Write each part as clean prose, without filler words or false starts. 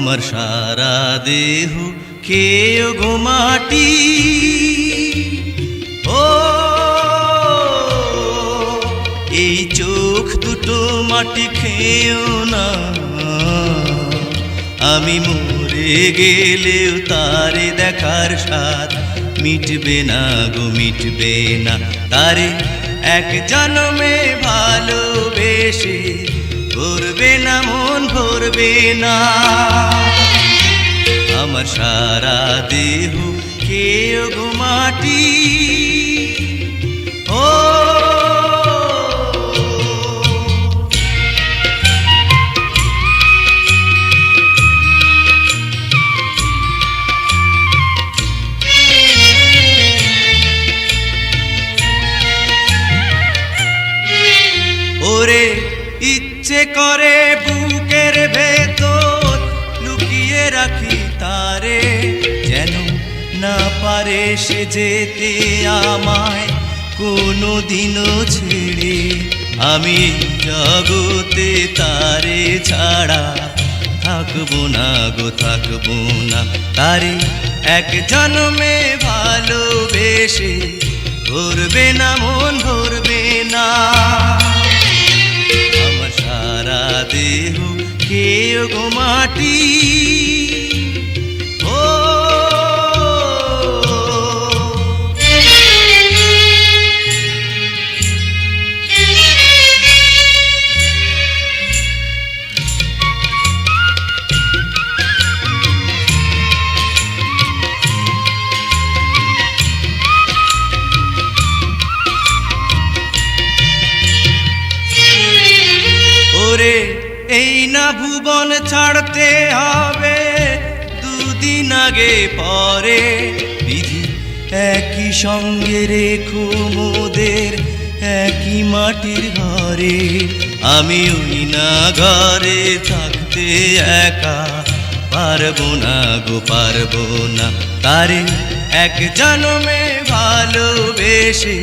আমার সারা দেহ খেয়েও গো মাটি। ও এই চোখ দুটো মাটি খেয়েও না, আমি মরে গেলেও তারে দেখার স্বাদ মিটবে না গো, মিটবে না। তারে এক জন্মে ভালোবেসে ভরবে না মন, ভরবে না। আমার সারা দেহ খেয়েও গো মাটি। ও ওরে ইচ্ছে করে বুকের ভেতর লুকিয়ে রাখি তারে, যেন না পারে সে যেতে আমায় কোনো দিনও ছেড়ে। আমি জগতে তারে ছাড়া থাকবো না গো, থাকবো না। তারে এক জন্মে ভালোবেসে ভরবে না মন, ভরবে না। আমার সারা দেহ খেয়েও গো মাটি। ও ওরে এই না ভুবন ছাড়তে হবে দুদিন আগে পরে, বিধি একই সঙ্গে রেখো মোদের একই মাটির ঘরে। আমি ওই না ঘরে থাকতে একা পারবো না গো, পারবো না। তারে এক জন্মে ভালোবেসে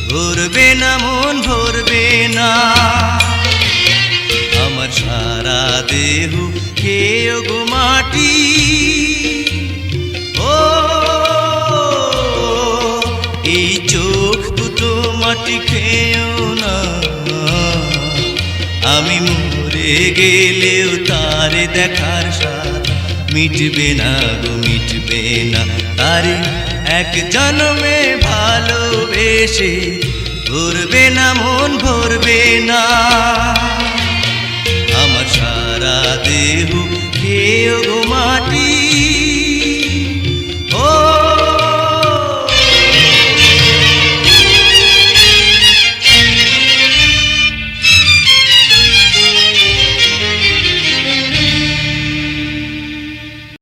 ভরবে না মন, ভরবে না। আমার সারা দেহ খেয়েও গো মাটি। ও এই চোখ দুটো মাটি খেয়েও না, আমি মরে গেলেও তারে দেখার স্বাদ মিটবে না গো, মিটবে না। তারে এক জন্মে ভালোবেসে ভরবে না মন, ভরবে না। আমার সারা দেহ খেয়েও গো মাটি।